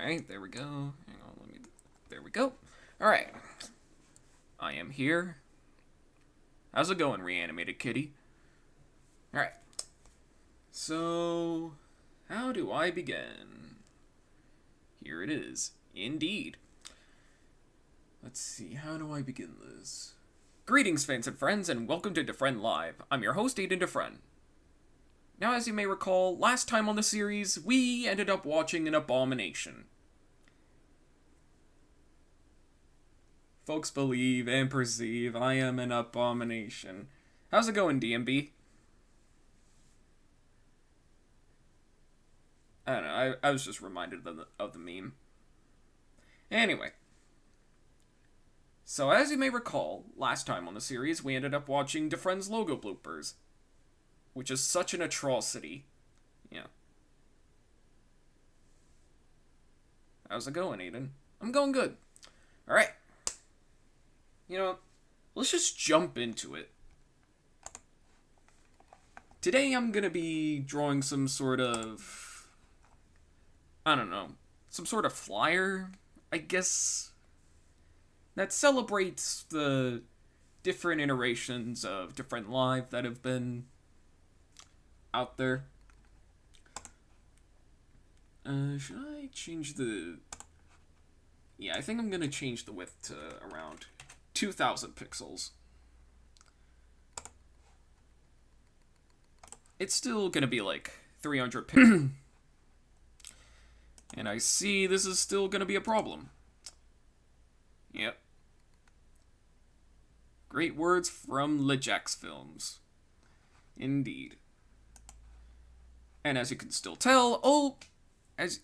Alright, there we go. Hang on, there we go. Alright. I am here. How's it going, reanimated kitty? Alright. So, how do I begin? Here it is. Indeed. Let's see, how do I begin this? Greetings, fans and friends, and welcome to DeFrehn Live. I'm your host, Aidan DeFrehn. Now, as you may recall, last time on the series, we ended up watching an abomination. Folks believe and perceive I am an abomination. How's it going, DMB? I don't know, I was just reminded of the meme. Anyway. So, as you may recall, last time on the series, we ended up watching DeFrehn's logo bloopers. Which is such an atrocity. Yeah. How's it going, Aidan? I'm going good. Alright. You know, let's just jump into it. Today I'm gonna be drawing some sort of... I don't know. Some sort of flyer, I guess, that celebrates the different iterations of DeFrehn Live that have been out there. Should I change the... Yeah, I think I'm gonna change the width to around 2,000 pixels. It's still gonna be like 300 pixels. And I see this is still gonna be a problem. Yep. Great words from LeJax Films. Indeed. And as you can still tell, as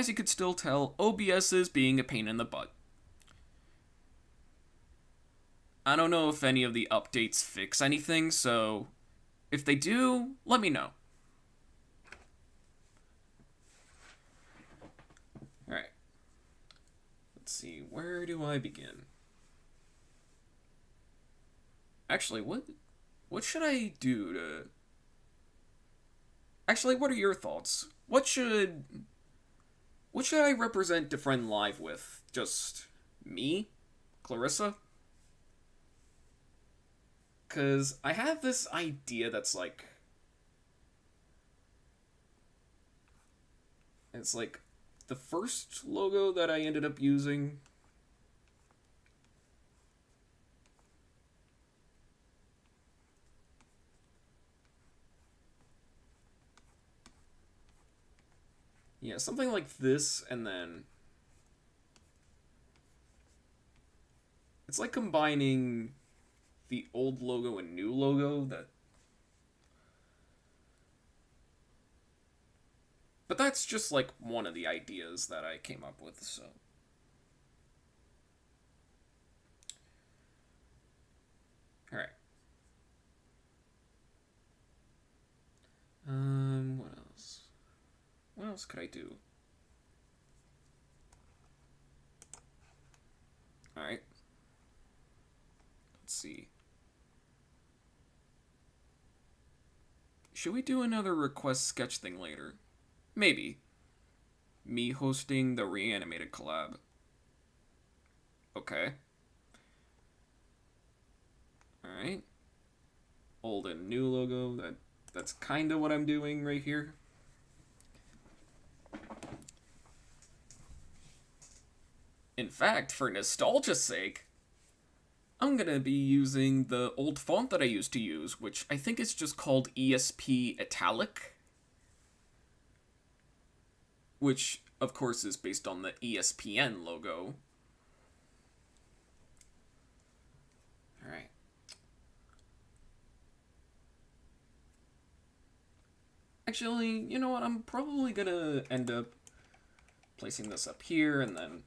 you can still tell, OBS is being a pain in the butt. I don't know if any of the updates fix anything, so if they do, let me know. Alright. Let's see, where do I begin? Actually, what should I do to... Actually, what are your thoughts? What should I represent DeFrehn Live with? Just me? Clarissa? Because I have this idea that's like... It's like the first logo that I ended up using. Yeah, something like this, and then... It's like combining the old logo and new logo that... But that's just like one of the ideas that I came up with, so... Alright. What else? What else could I do? Alright. Let's see. Should we do another request sketch thing later? Maybe. Me hosting the reanimated collab. Okay. Alright. Old and new logo. That's kinda what I'm doing right here. In fact, for nostalgia's sake, I'm gonna be using the old font that I used to use, which I think is just called ESP Italic. Which, of course, is based on the ESPN logo. Alright. Actually, you know what? I'm probably gonna end up placing this up here, and then...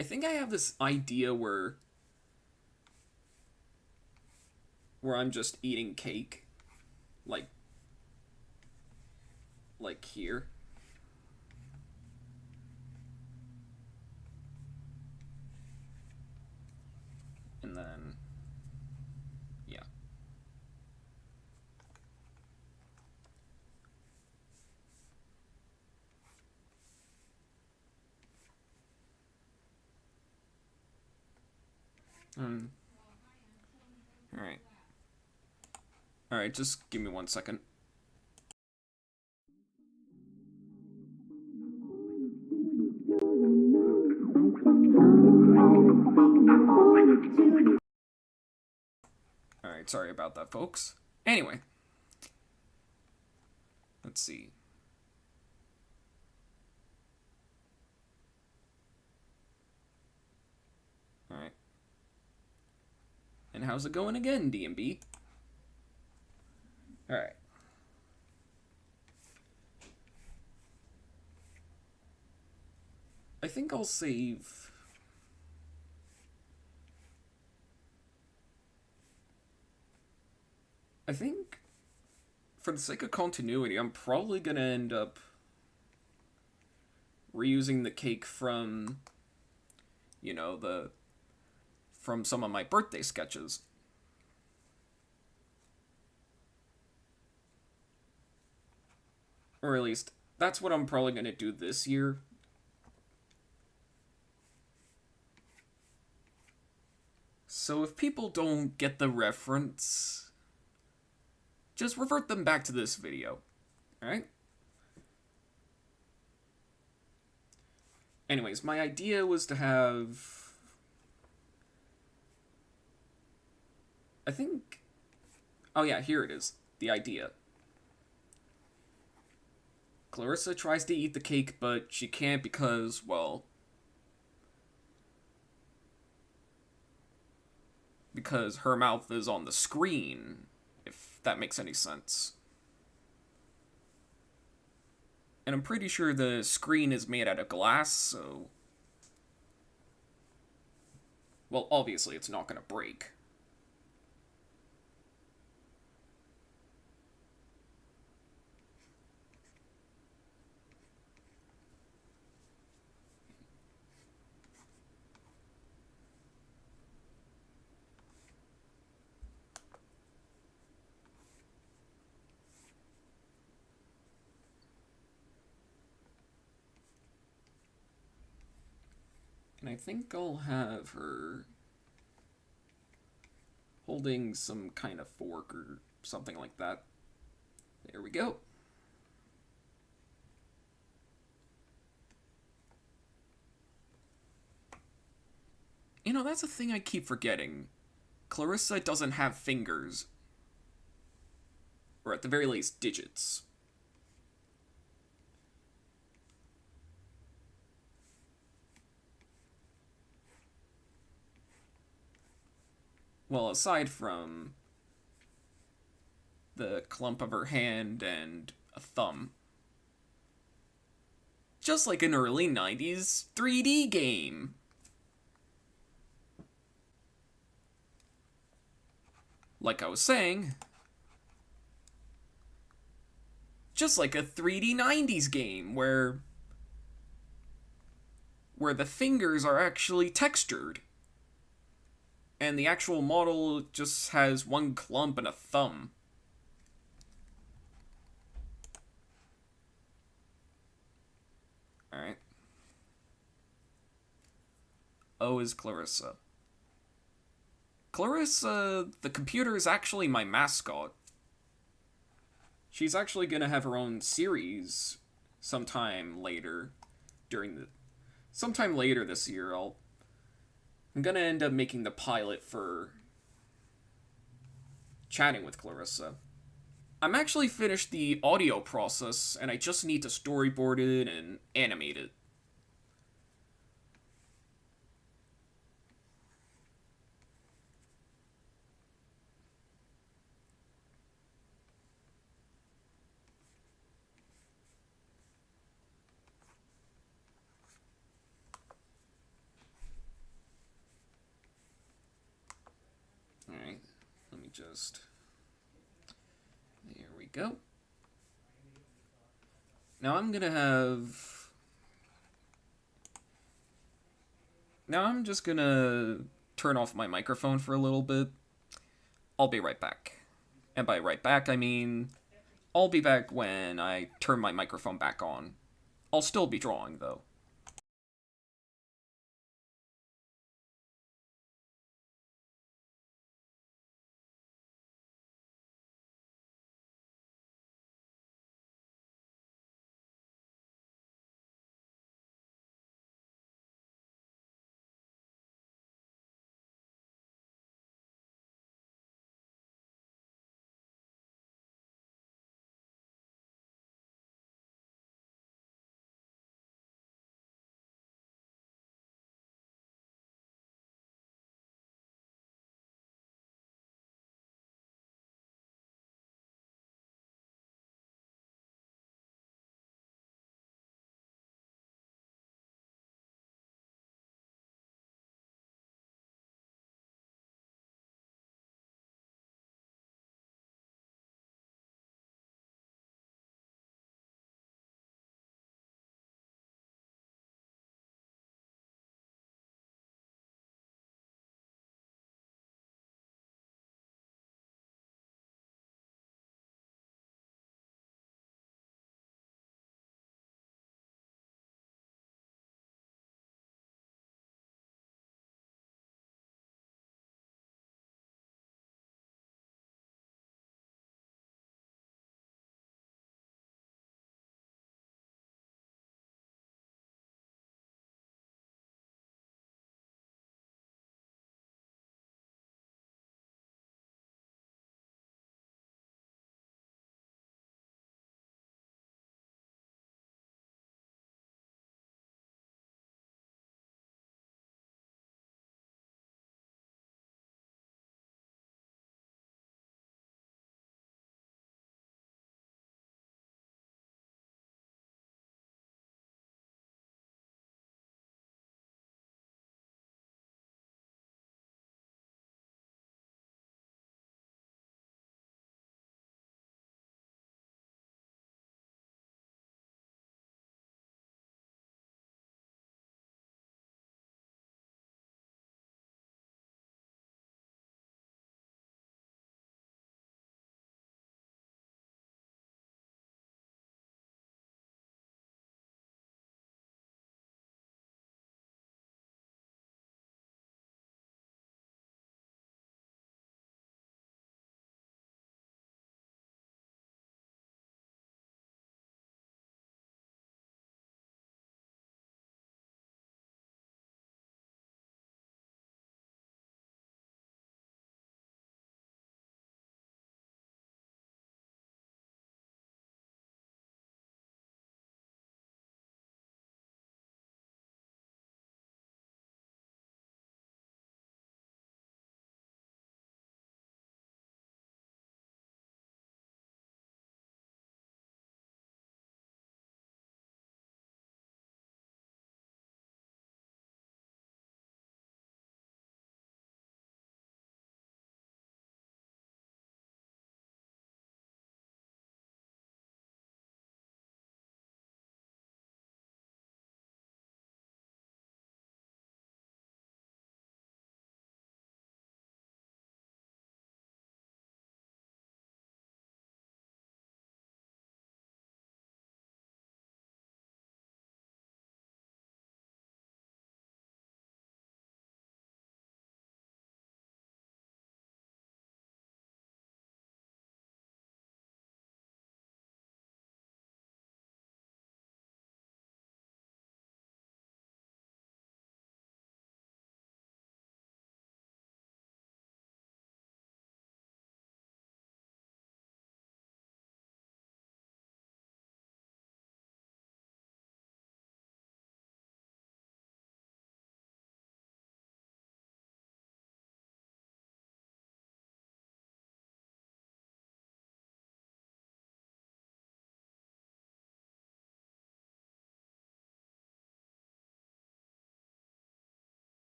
I think I have this idea where I'm just eating cake. Like, like here. And then, yeah. Alright. Alright, just give me 1 second. Alright, sorry about that, folks. Anyway. Let's see. Alright. And how's it going again, DMB? Alright. I think I'll save... I think, for the sake of continuity, I'm probably gonna end up reusing the cake from, you know, from some of my birthday sketches. Or at least, that's what I'm probably gonna do this year. So if people don't get the reference, just revert them back to this video, alright? Anyways, my idea was to have... I think... Oh yeah, here it is. The idea. Clarissa tries to eat the cake, but she can't because, well... because her mouth is on the screen, if that makes any sense. And I'm pretty sure the screen is made out of glass, so... well, obviously it's not gonna break. And I think I'll have her holding some kind of fork or something like that. There we go. You know, that's a thing I keep forgetting. Clarissa doesn't have fingers. Or at the very least, digits. Well, aside from the clump of her hand and a thumb. Just like an early 90s 3D game. Like I was saying, just like a 3D 90s game where the fingers are actually textured. And the actual model just has one clump and a thumb. Alright. O is Clarissa. Clarissa, the computer, is actually my mascot. She's actually gonna have her own series sometime later sometime later this year. I'm gonna end up making the pilot for chatting with Clarissa. I'm actually finished the audio process, and I just need to storyboard it and animate it. Alright, let me just... There we go. Now I'm gonna have... Now I'm just gonna turn off my microphone for a little bit. I'll be right back. And by right back, I mean I'll be back when I turn my microphone back on. I'll still be drawing, though.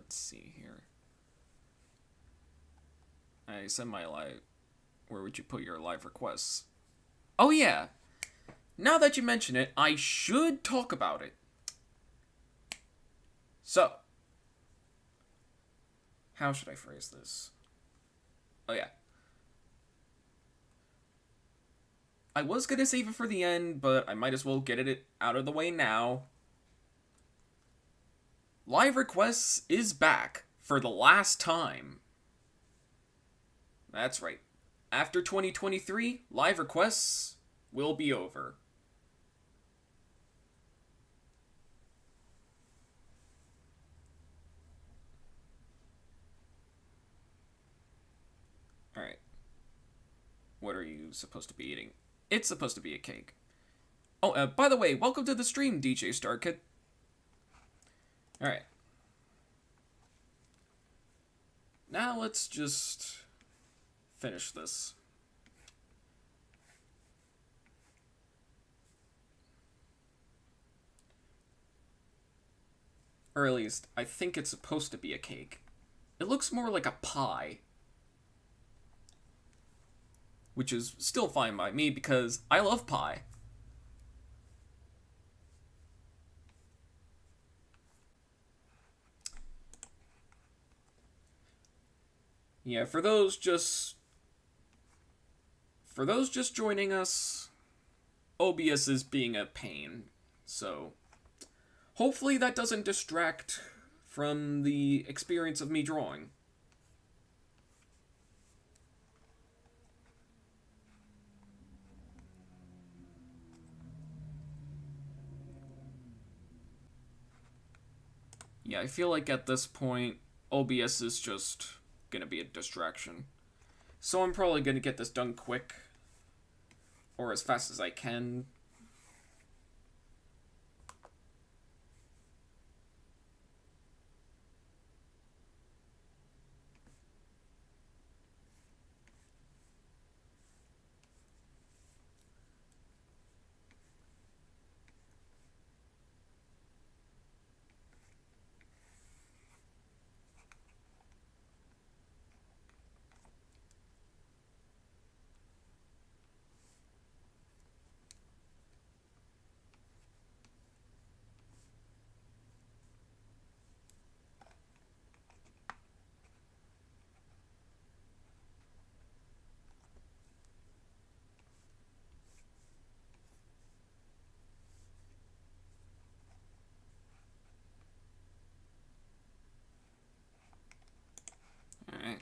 Let's see here. I send my live. Where would you put your live requests? Oh yeah. Now that you mention it, I should talk about it. So, how should I phrase this? Oh yeah. I was gonna save it for the end, but I might as well get it out of the way now. Live requests is back for the last time. That's right. After 2023, live requests will be over. Alright. What are you supposed to be eating? It's supposed to be a cake. Oh, by the way, welcome to the stream, DJ Starkid. Alright. Now let's just finish this. Or at least, I think it's supposed to be a cake. It looks more like a pie. Which is still fine by me because I love pie. Yeah, for those just joining us, OBS is being a pain. So, hopefully that doesn't distract from the experience of me drawing. Yeah, I feel like at this point, OBS is just gonna be a distraction. So I'm probably gonna get this done quick, or as fast as I can. Alright.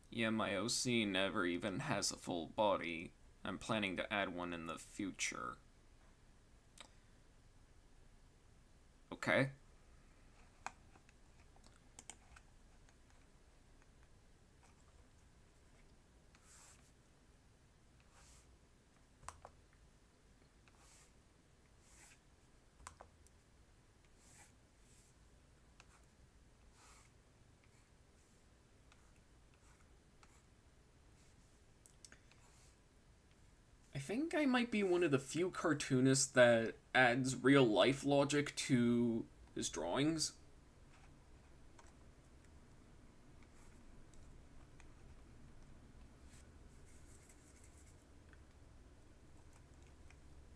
Yeah, my OC never even has a full body. I'm planning to add one in the future. Okay. I think I might be one of the few cartoonists that adds real life logic to his drawings.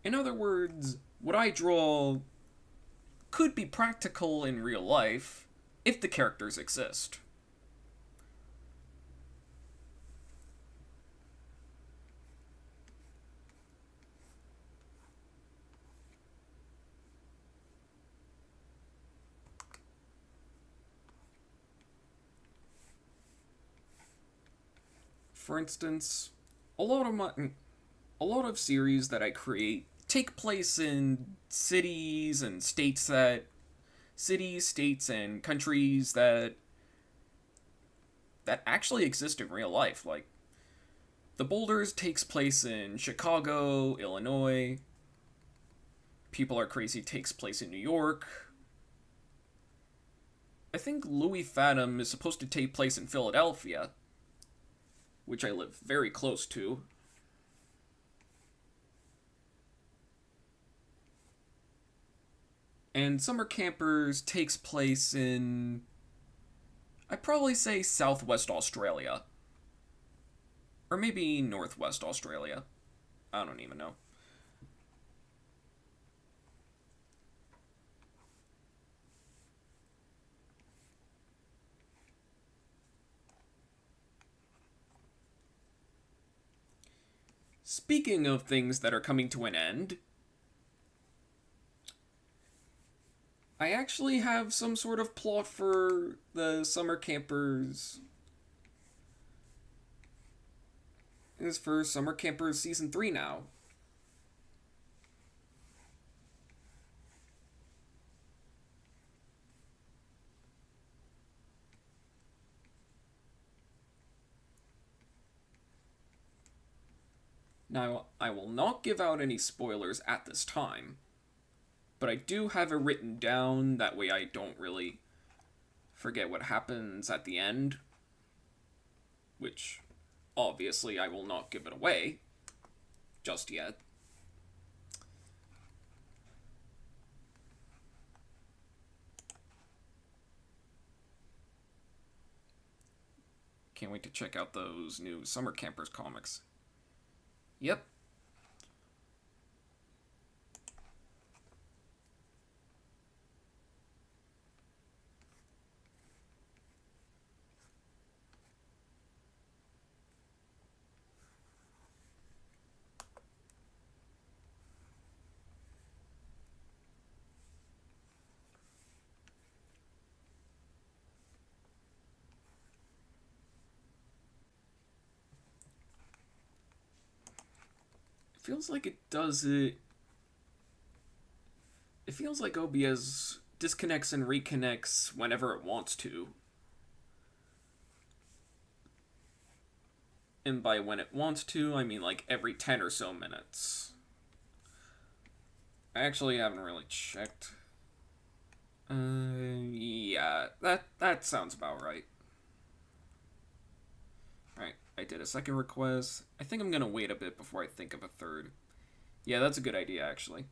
In other words, what I draw could be practical in real life if the characters exist. For instance, a lot of series that I create take place in cities, states and countries that actually exist in real life. Like The Boulders takes place in Chicago, Illinois. People Are Crazy takes place in New York. I think Louis Fathom is supposed to take place in Philadelphia, which I live very close to. And Summer Campers takes place in, I'd probably say Southwest Australia. Or maybe Northwest Australia. I don't even know. Speaking of things that are coming to an end, I actually have some sort of plot for the Summer Campers. It's for Summer Campers Season 3 now. Now, I will not give out any spoilers at this time, but I do have it written down, that way I don't really forget what happens at the end, which obviously I will not give it away just yet. Can't wait to check out those new Summer Campers comics. Yep. It feels like it does it. It feels like OBS disconnects and reconnects whenever it wants to. And by when it wants to, I mean like every 10 or so minutes. I actually haven't really checked. Yeah, that sounds about right. Alright, I did a second request. I think I'm gonna wait a bit before I think of a third. Yeah, that's a good idea, actually.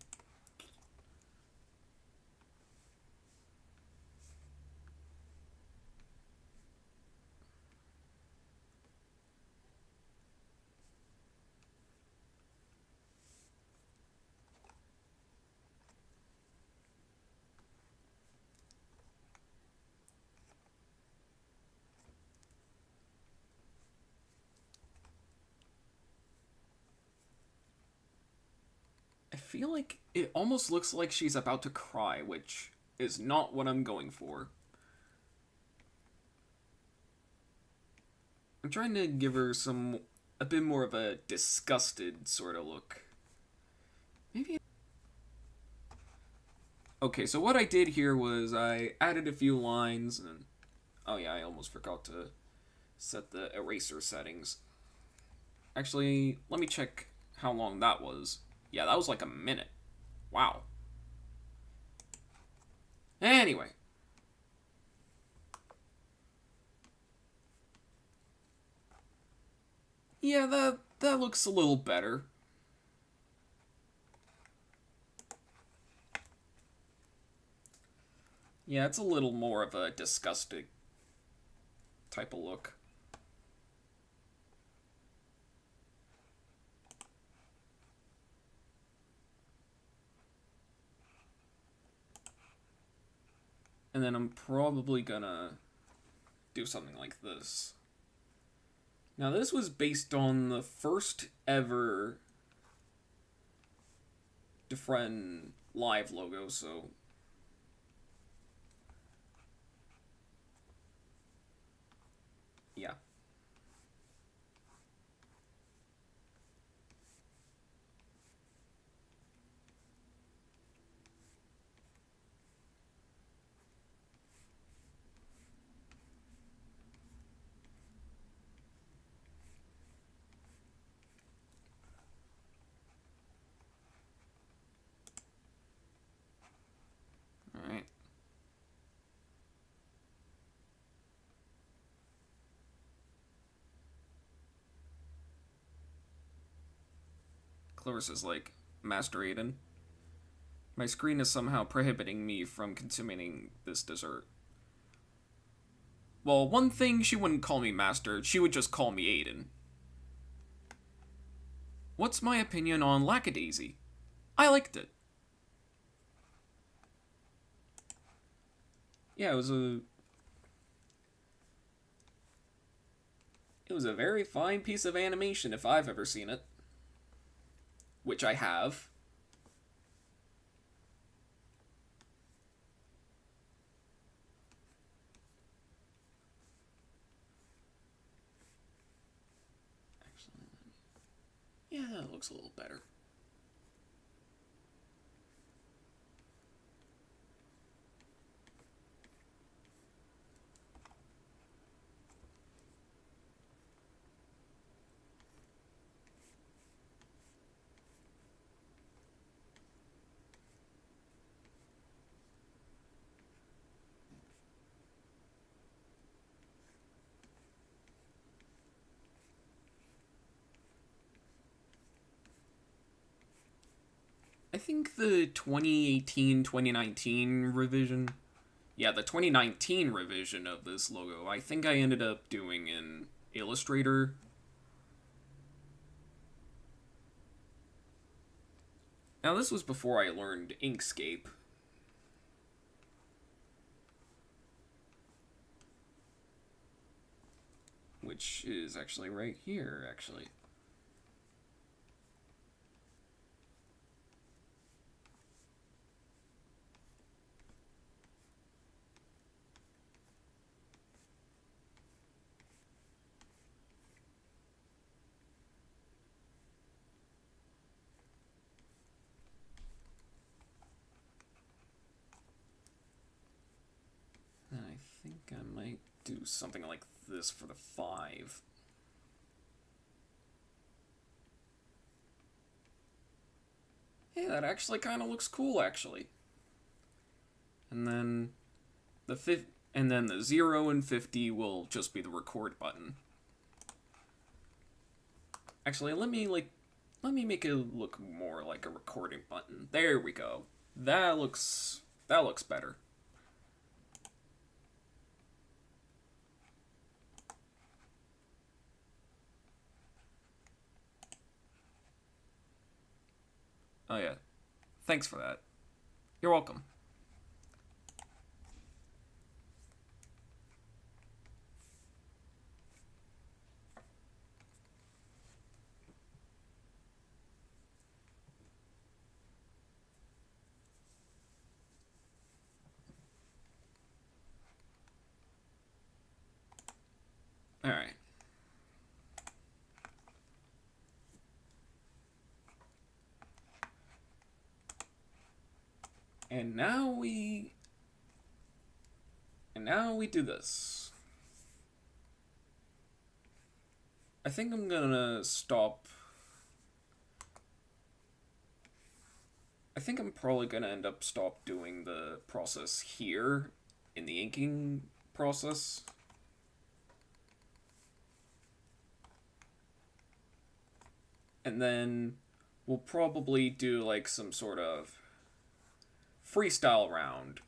I feel like it almost looks like she's about to cry, which is not what I'm going for. I'm trying to give her a bit more of a disgusted sort of look. Maybe. Okay, so what I did here was I added a few lines, and oh yeah, I almost forgot to set the eraser settings. Actually, let me check how long that was. Yeah, that was like a minute. Wow. Anyway. Yeah, that looks a little better. Yeah, it's a little more of a disgusting type of look. And then I'm probably gonna do something like this. Now, this was based on the first ever DeFrehn live logo, so yeah. Alright. Clarissa's like, Master Aidan. My screen is somehow prohibiting me from consuming this dessert. Well, one thing, she wouldn't call me Master, she would just call me Aidan. What's my opinion on Lackadaisy? I liked it. Yeah, it was a very fine piece of animation if I've ever seen it. Which I have. Actually, yeah, that looks a little better. I think the 2018-2019 revision, yeah, the 2019 revision of this logo, I think I ended up doing in Illustrator. Now, this was before I learned Inkscape. Which is actually right here, actually. And I think I might do something like this for the 5. Hey, that actually kind of looks cool, actually. And then the 0 and 50 will just be the record button. Actually, let me make it look more like a recording button. There we go. That looks better. Oh yeah. Thanks for that. You're welcome. Alright. And now we do this. I think I'm gonna stop. I think I'm probably gonna end up doing the process here in the inking process. And then we'll probably do like some sort of freestyle round.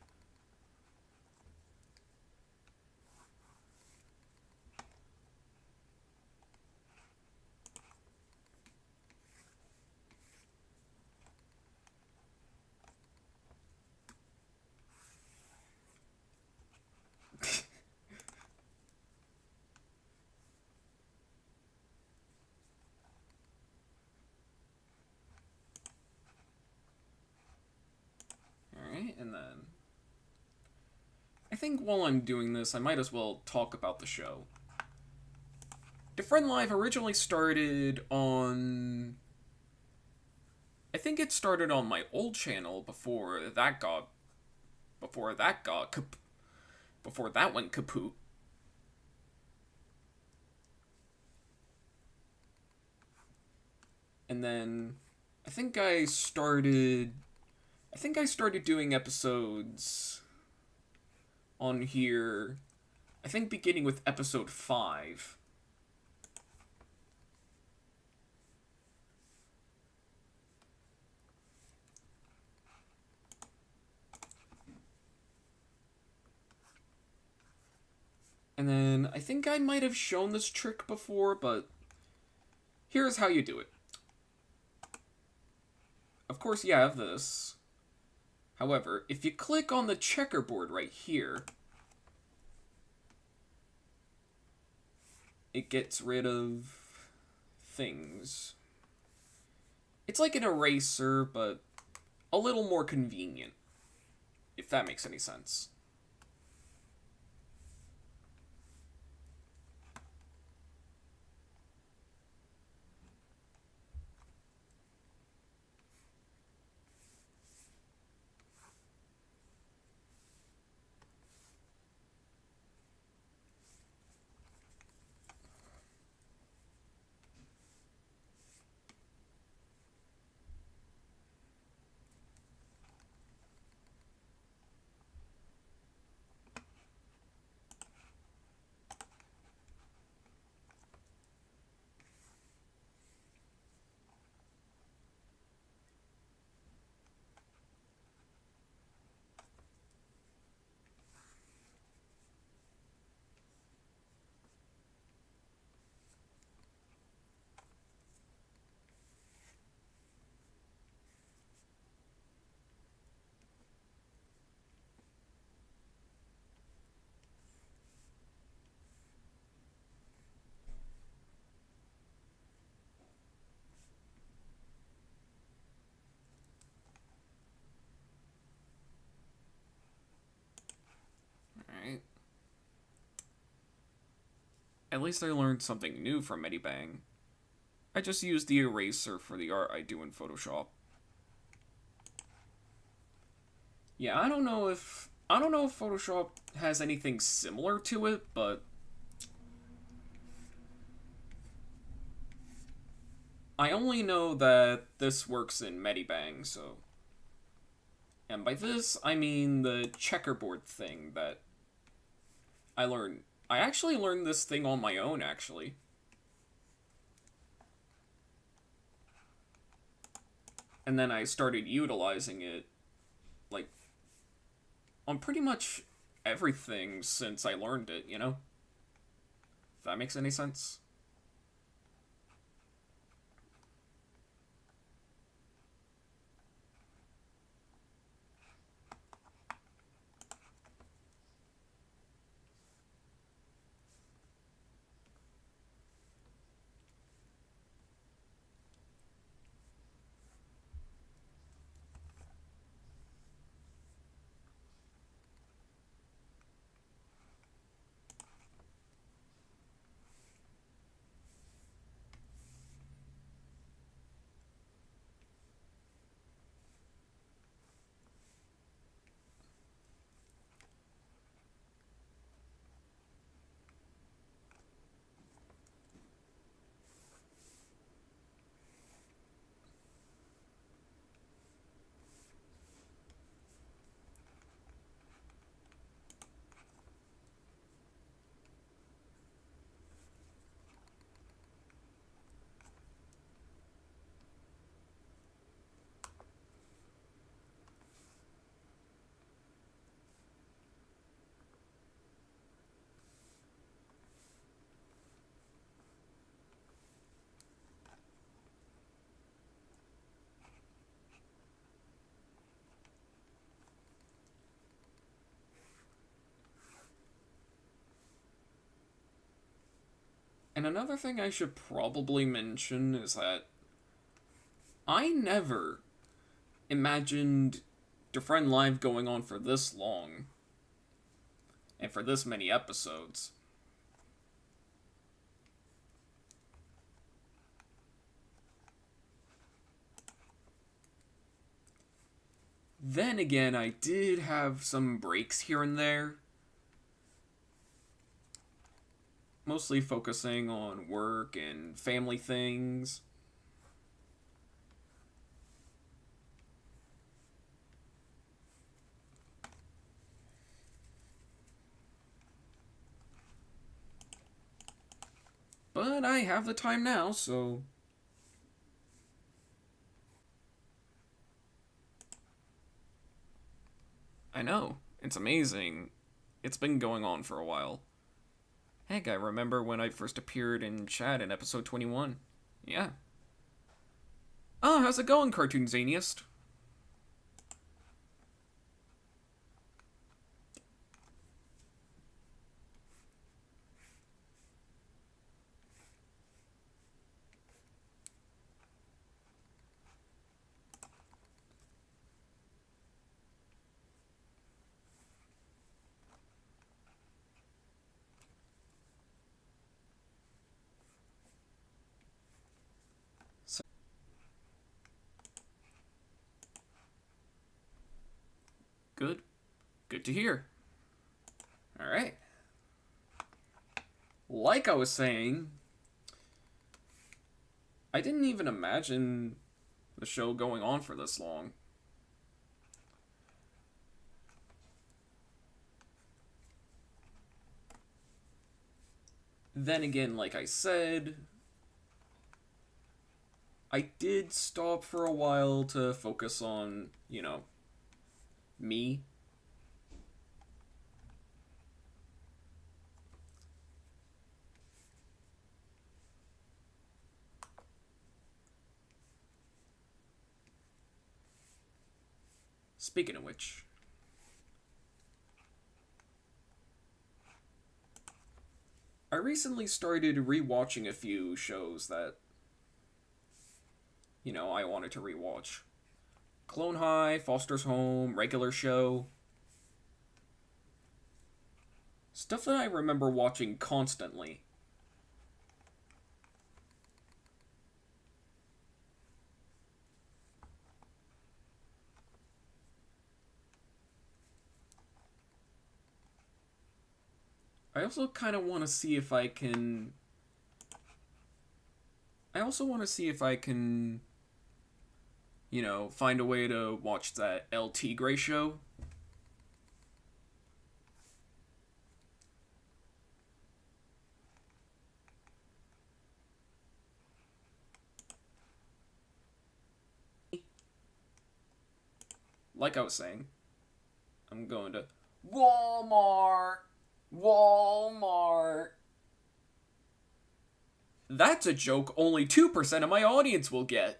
Alright, and then I think while I'm doing this, I might as well talk about the show. DeFrehn Live originally started on... I think it started on my old channel before that went kaput. And then I think I started doing episodes on here, I think beginning with episode 5. And then I think I might have shown this trick before, but here's how you do it. Of course, you have this. However, if you click on the checkerboard right here, it gets rid of things. It's like an eraser, but a little more convenient, if that makes any sense. Alright. At least I learned something new from Medibang. I just used the eraser for the art I do in Photoshop. Yeah, I don't know if Photoshop has anything similar to it, but I only know that this works in Medibang, so. And by this, I mean the checkerboard thing that I learned. I actually learned this thing on my own, actually. And then I started utilizing it, like, on pretty much everything since I learned it, you know? If that makes any sense. And another thing I should probably mention is that I never imagined DeFrehn Live going on for this long and for this many episodes. Then again, I did have some breaks here and there, mostly focusing on work and family things. But I have the time now, so. I know. It's amazing. It's been going on for a while. Heck, I remember when I first appeared in chat in episode 21. Yeah. Oh, how's it going, Cartoon Zaniest? Good. Good to hear. Alright. Like I was saying, I didn't even imagine the show going on for this long. Then again, like I said, I did stop for a while to focus on, me. Speaking of which, I recently started rewatching a few shows that, I wanted to rewatch. Clone High, Foster's Home, Regular Show. Stuff that I remember watching constantly. I also kind of want to see if I can... I also want to see if I can, find a way to watch that El Tigre show. Like I was saying, I'm going to Walmart. Walmart. That's a joke only 2% of my audience will get.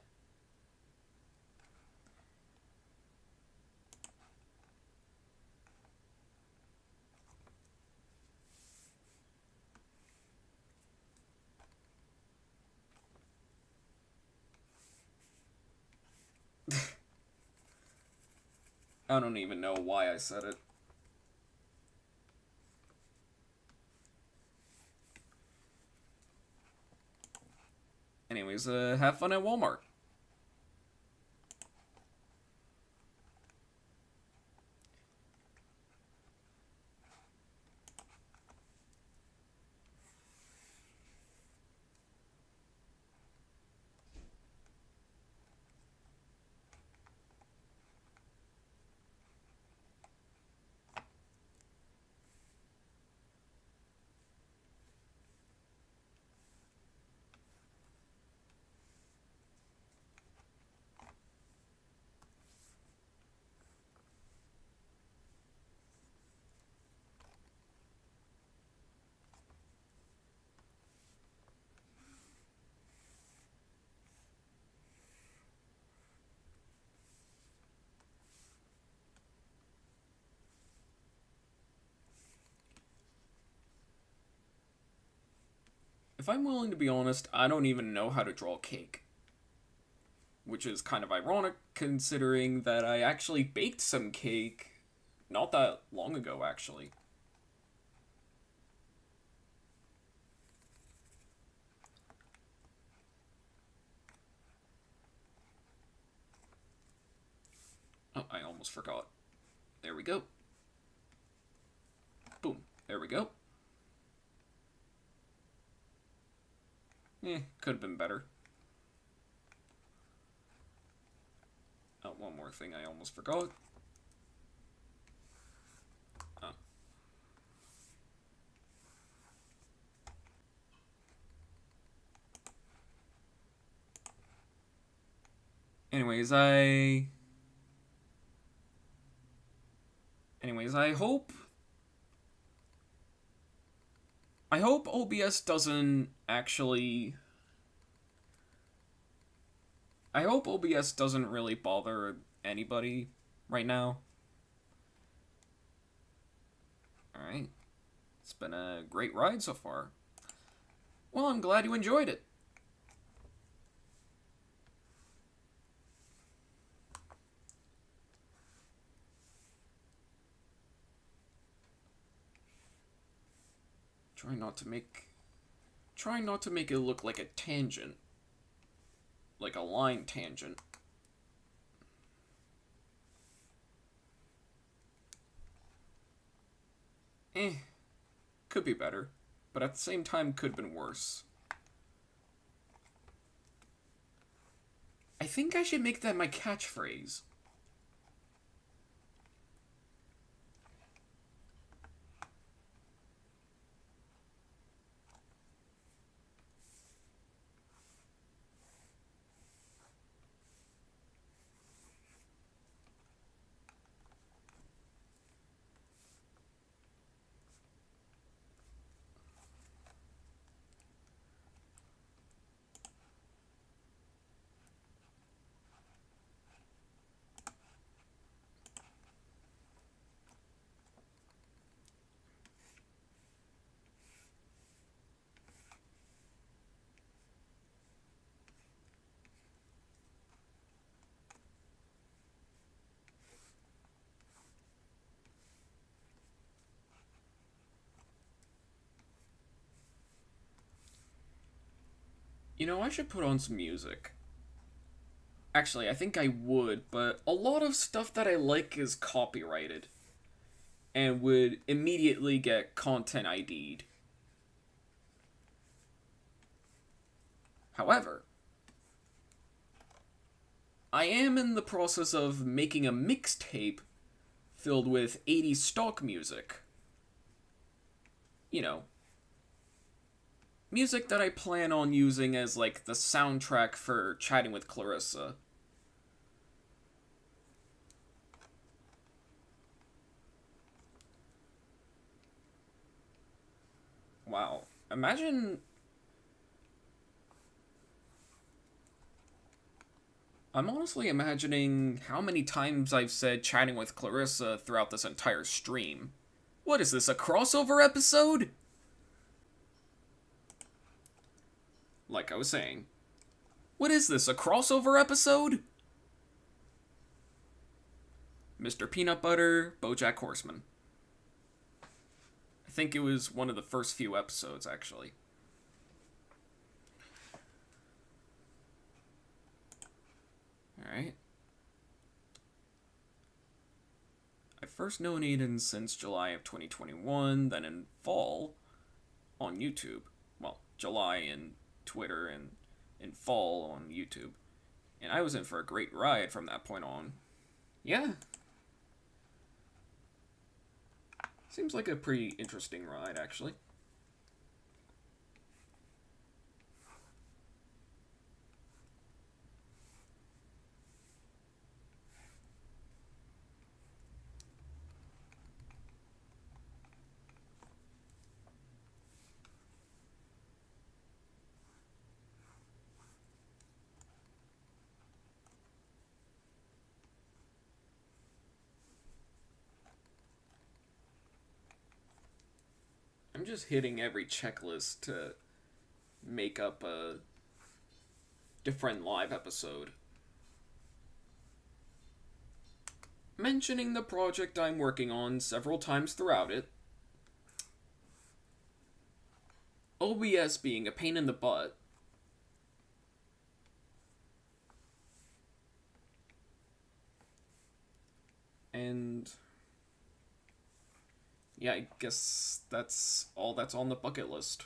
I don't even know why I said it. Anyways, have fun at Walmart. If I'm willing to be honest, I don't even know how to draw cake. Which is kind of ironic, considering that I actually baked some cake not that long ago, actually. Oh, I almost forgot. There we go. Boom. There we go. Could have been better. Oh, one more thing I almost forgot. Oh. Anyways, I hope I hope OBS doesn't actually. I hope OBS doesn't really bother anybody right now. Alright. It's been a great ride so far. Well, I'm glad you enjoyed it. Try not to make it look like a tangent. Like a line tangent. Could be better, but at the same time could have been worse. I think I should make that my catchphrase. You know, I should put on some music. Actually, I think I would, but a lot of stuff that I like is copyrighted and would immediately get content ID'd. However, I am in the process of making a mixtape filled with 80s stock music. You know, music that I plan on using as, like, the soundtrack for Chatting with Clarissa. Wow. Imagine... I'm honestly imagining how many times I've said Chatting with Clarissa throughout this entire stream. What is this, a crossover episode? Like I was saying. What is this, a crossover episode? Mr. Peanut Butter, BoJack Horseman. I think it was one of the first few episodes, actually. Alright. I've first known Aidan since July of 2021, then in fall on YouTube. Well, July in Twitter and in fall on YouTube. And I was in for a great ride from that point on. Yeah. Seems like a pretty interesting ride, actually. I'm just hitting every checklist to make up a DeFrehn live episode. Mentioning the project I'm working on several times throughout it. OBS being a pain in the butt. And yeah, I guess that's all that's on the bucket list.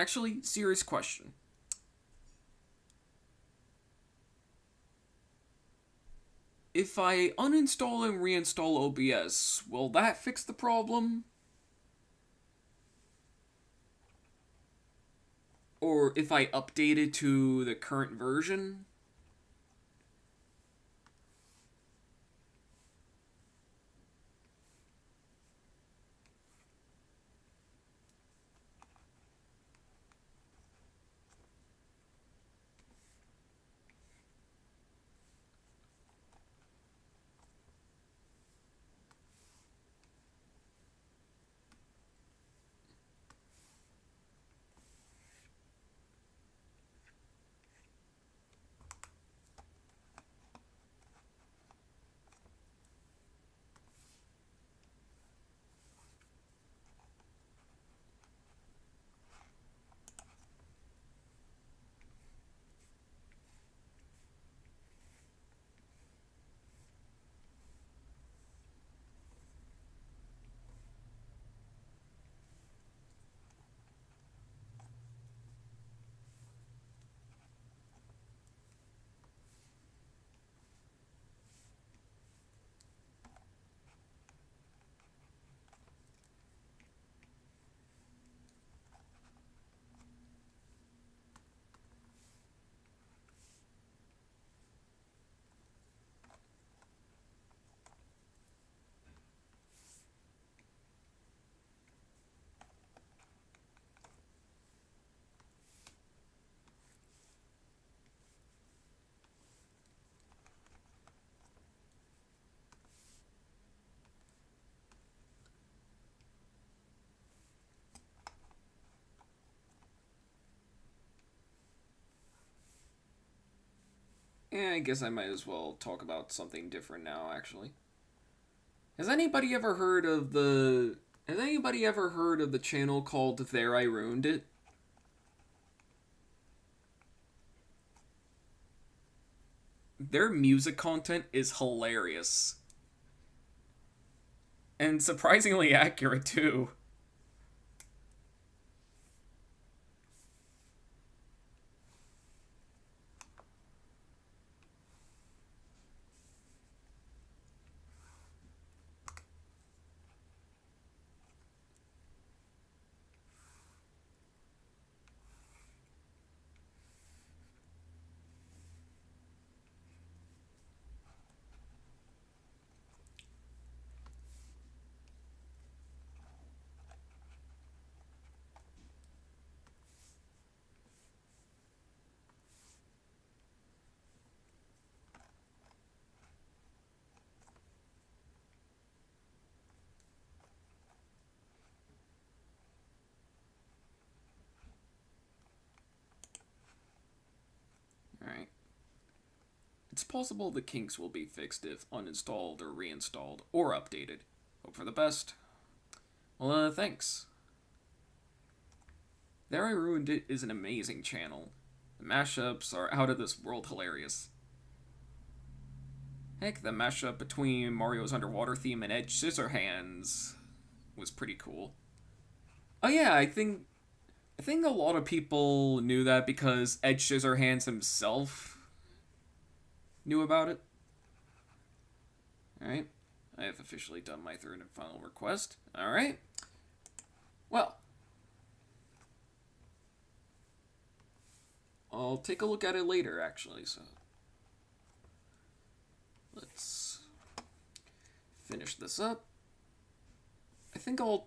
Actually, serious question. If I uninstall and reinstall OBS, will that fix the problem? Or if I update it to the current version? Yeah, I guess I might as well talk about something different now, actually. Has anybody ever heard of the... Has anybody ever heard of the channel called There I Ruined It? Their music content is hilarious. And surprisingly accurate, too. Alright. It's possible the kinks will be fixed if uninstalled or reinstalled or updated. Hope for the best. Well, thanks. There I Ruined It is an amazing channel. The mashups are out of this world hilarious. Heck, the mashup between Mario's underwater theme and Edge Scissorhands was pretty cool. Oh yeah, I think a lot of people knew that because Edge Scissorhands himself knew about it. Alright, I have officially done my third and final request. Alright. Well, I'll take a look at it later, actually, so... Let's finish this up. I think I'll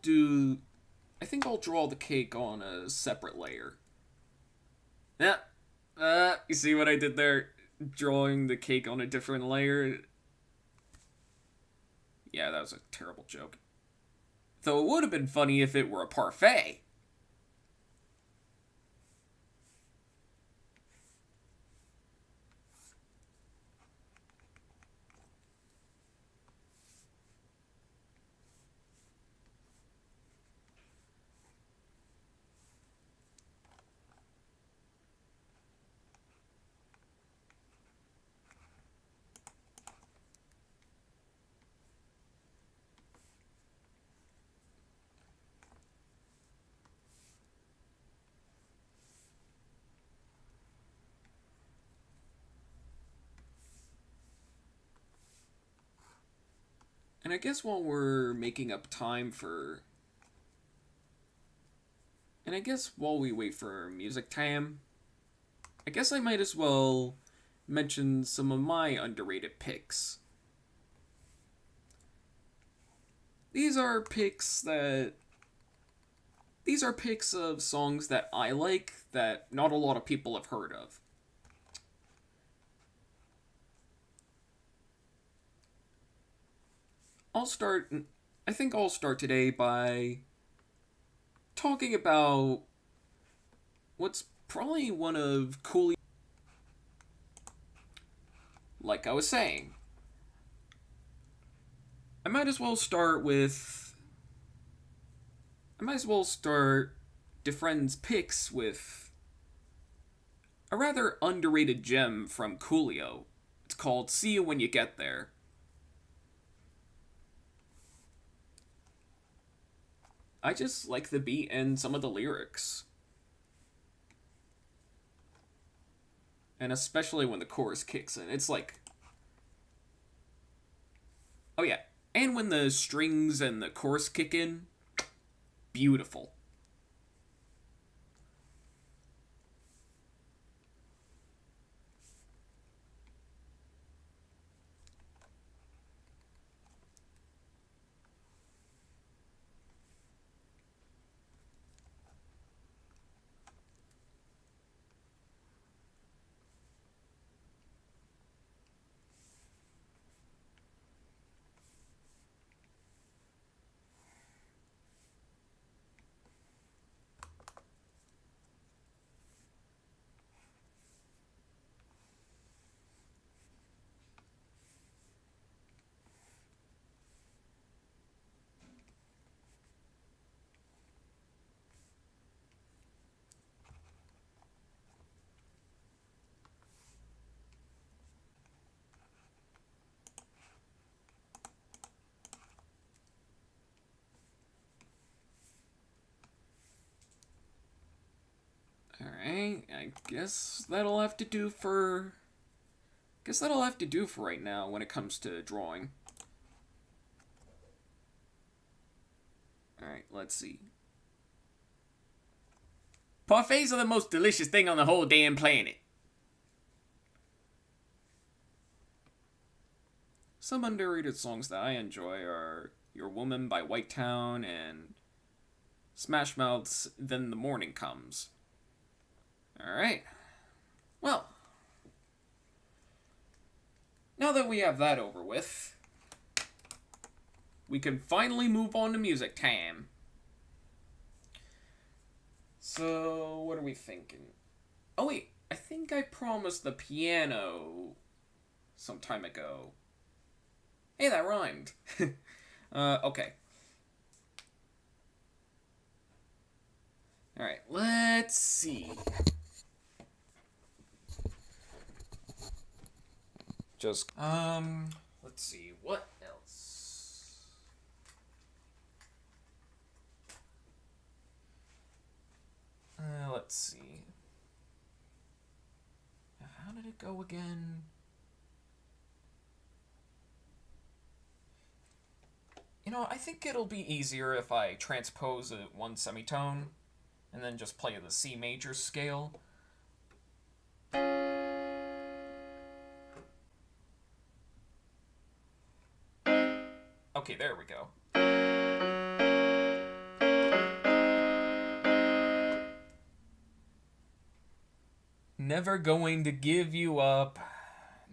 draw the cake on a separate layer. Yeah. You see what I did there? Drawing the cake on a different layer. Yeah, that was a terrible joke. Though it would have been funny if it were a parfait. And I guess while we're making up time for. And I guess while we wait for music time, I guess I might as well mention some of my underrated picks. These are picks that. These are picks of songs that I like that not a lot of people have heard of. I'll start. I think I'll start today by talking about what's probably one of Cooley's. Like I was saying, I might as well start with. I might as well start DeFrehn's picks with a rather underrated gem from Coolio. It's called See You When You Get There. I just like the beat and some of the lyrics. And especially when the chorus kicks in. It's like. Oh, yeah. And when the strings and the chorus kick in, beautiful. Alright, I guess that'll have to do for. Guess that'll have to do for right now when it comes to drawing. Alright, let's see. Parfaits are the most delicious thing on the whole damn planet. Some underrated songs that I enjoy are Your Woman by Whitetown and Smash Mouth's Then the Morning Comes. Alright. Well, now that we have that over with, we can finally move on to music time. So, what are we thinking? Oh wait, I think I promised the piano some time ago. Hey, that rhymed. Okay. Alright, let's see. Let's see, what else? Let's see. How did it go again? You know, I think it'll be easier if I transpose one semitone and then just play the C major scale. Okay, there we go. Never going to give you up.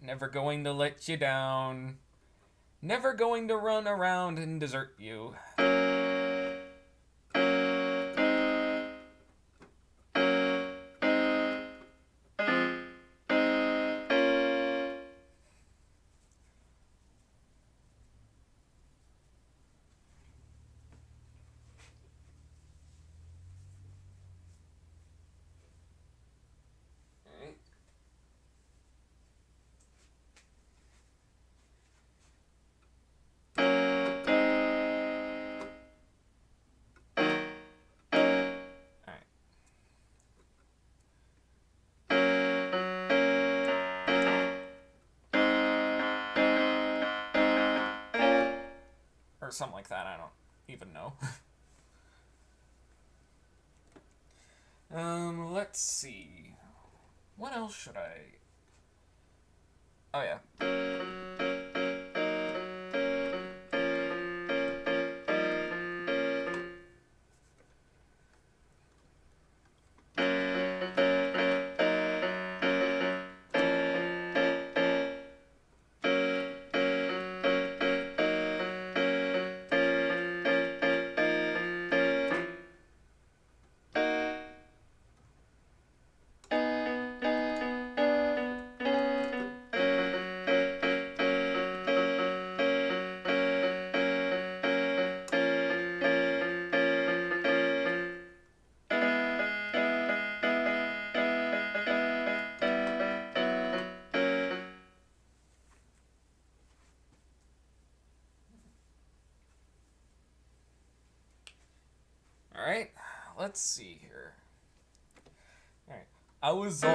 Never going to let you down. Never going to run around and desert you. or something like that. I don't even know. Let's see. What else should I... Oh, yeah. Alright, let's see here. Alright, I was,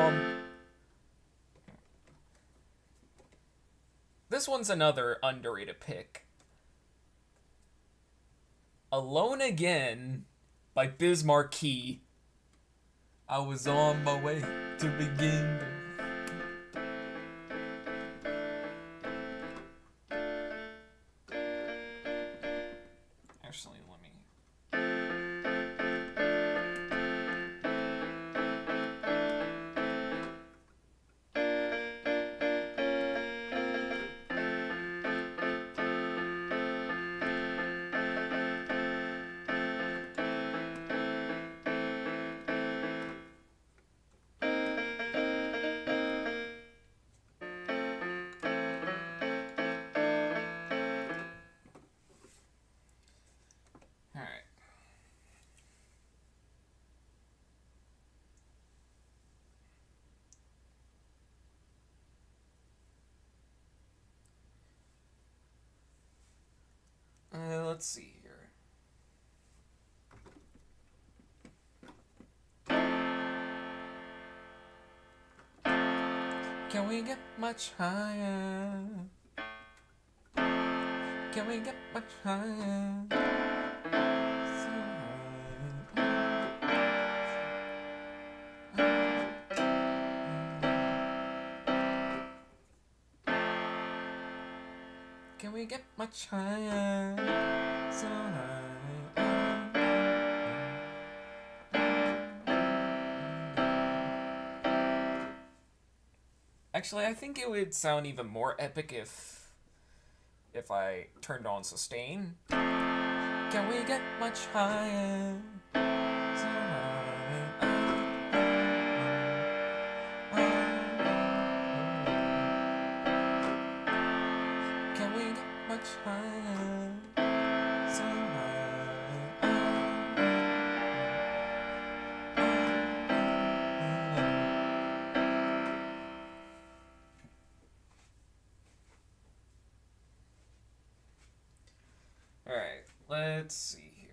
this one's another underrated pick. Alone Again by Biz Markie. I was on my way to begin. Actually, let me... Alright. Let's see here. Can we get much higher? Can we get much higher? Can we get much higher? So high. Actually, I think it would sound even more epic if I turned on sustain. Can we get much higher? So high. Can we get much higher? So high. Alright, let's see here.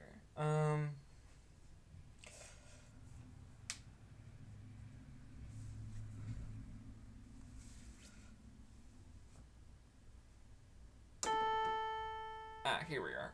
Here we are.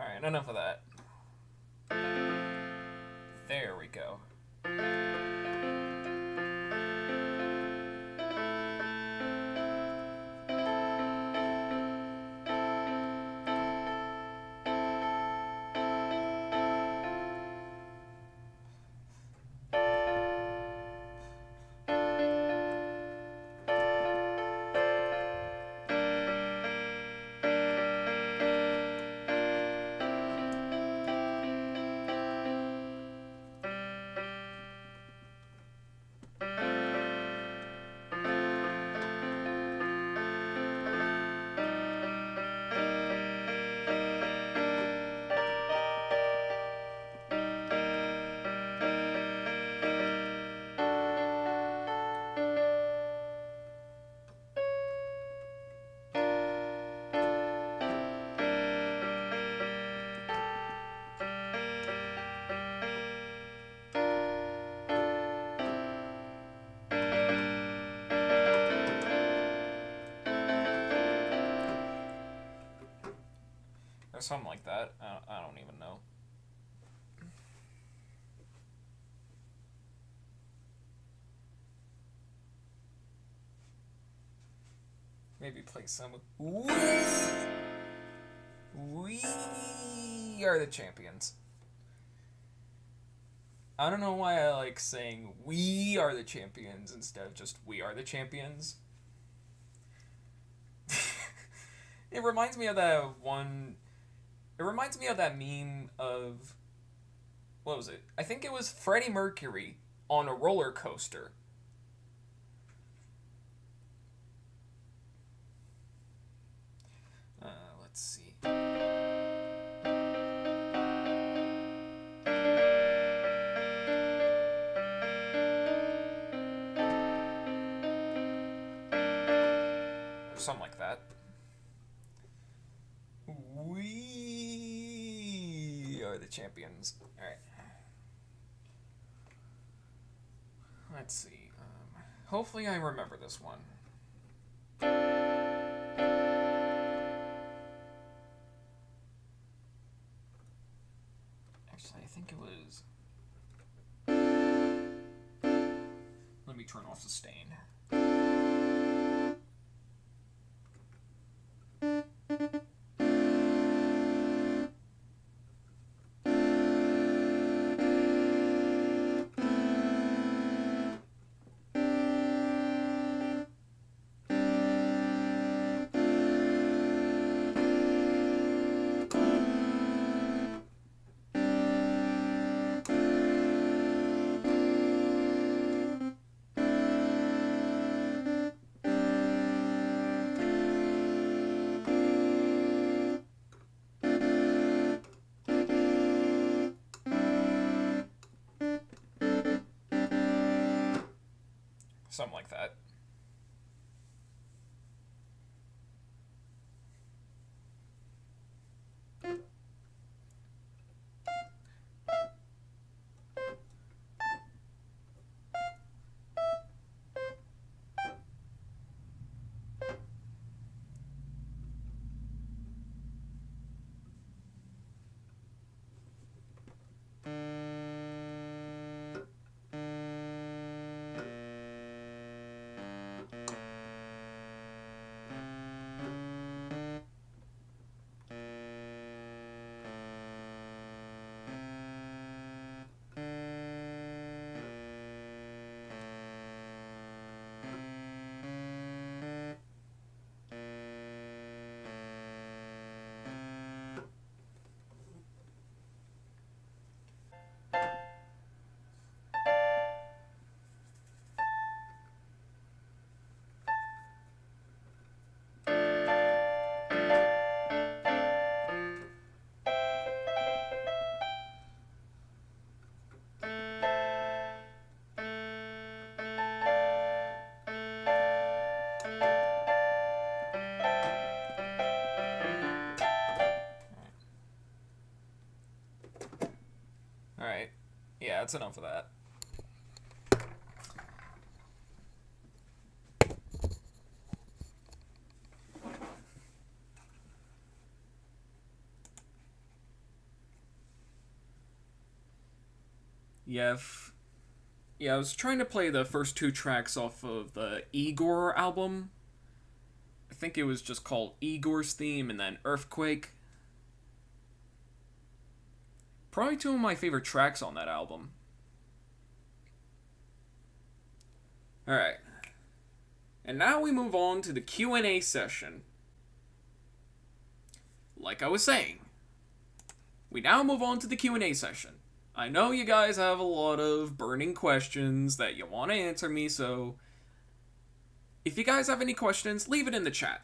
Alright, enough of that. There we go. or something like that. I don't even know. Maybe play some. We are the champions. I don't know why I like saying we are the champions instead of just we are the champions. It reminds me of that one. It reminds me of that meme of. What was it? I think it was Freddie Mercury on a roller coaster. Let's see. Or something like that. We are the champions. Alright. Let's see. Hopefully I remember this one. Actually, I think it was... Let me turn off the stain. Something like that. Alright. Yeah, that's enough of that. Yeah, I was trying to play the first two tracks off of the Igor album. I think it was just called Igor's Theme and then Earthquake. Probably two of my favorite tracks on that album. Alright. And now we move on to the Q&A session. Like I was saying, we now move on to the Q&A session. I know you guys have a lot of burning questions that you want to answer me, so if you guys have any questions, leave it in the chat.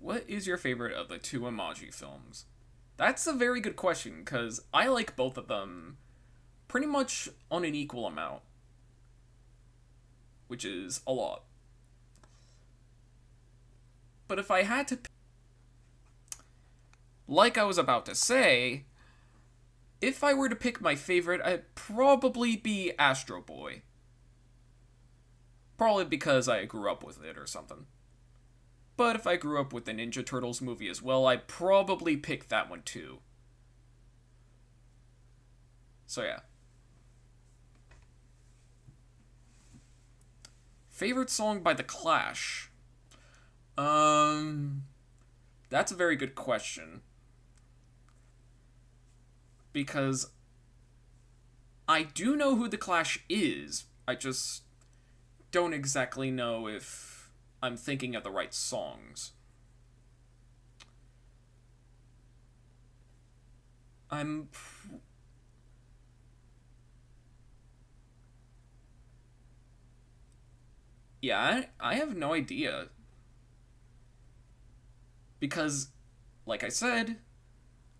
What is your favorite of the two emoji films? That's a very good question, because I like both of them pretty much on an equal amount, which is a lot. But if I had to, like I was about to say, if I were to pick my favorite, I'd probably be Astro Boy. Probably because I grew up with it or something. But if I grew up with the Ninja Turtles movie as well, I'd probably pick that one too. So yeah. Favorite song by The Clash? That's a very good question. Because I do know who The Clash is, I just don't exactly know if I'm thinking of the right songs. Yeah, I have no idea. Because, like I said,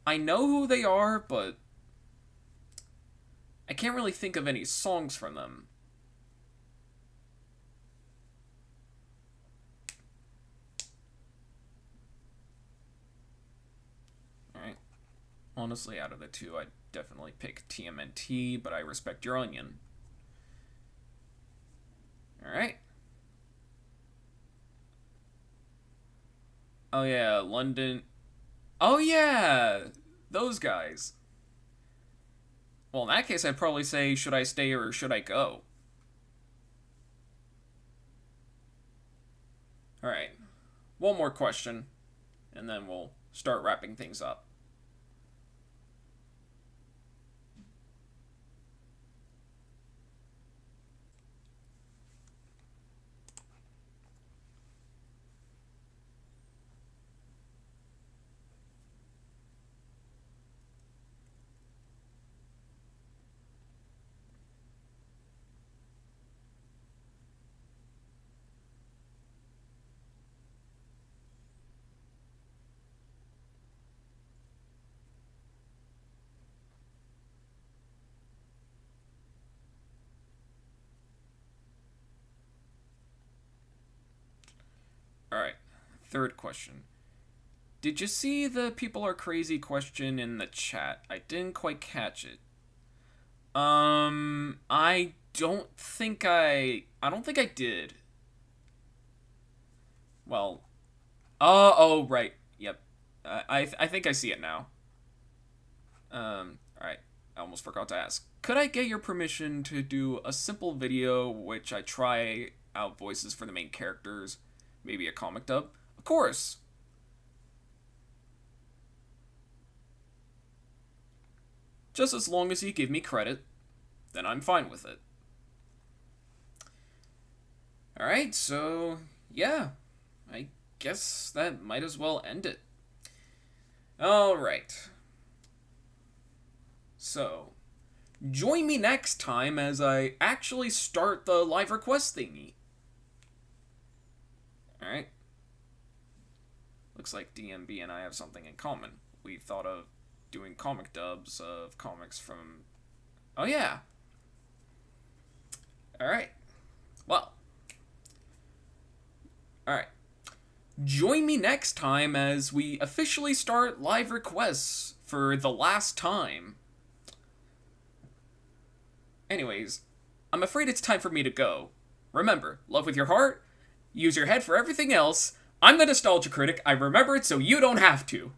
I know who they are, but I can't really think of any songs from them. Alright. Honestly, out of the two, I'd definitely pick TMNT, but I respect your onion. Alright. Oh yeah, London. Oh yeah! Those guys. Well, in that case, I'd probably say, should I stay or should I go? Alright. One more question, and then we'll start wrapping things up. Alright. Third question. Did you see the people are crazy question in the chat? I didn't quite catch it. I don't think I did. Well, oh, right. Yep. I think I see it now. Alright. I almost forgot to ask. Could I get your permission to do a simple video which I try out voices for the main characters? Maybe a comic dub? Of course! Just as long as you give me credit, then I'm fine with it. Alright, so yeah, I guess that might as well end it. Alright. So, join me next time as I actually start the live request thingy. Alright. Looks like DMB and I have something in common. We thought of doing comic dubs of comics from... Oh yeah. Alright. Well. Alright. Join me next time as we officially start live requests for the last time. Anyways, I'm afraid it's time for me to go. Remember, love with your heart, use your head for everything else. I'm the Nostalgia Critic, I remember it so you don't have to.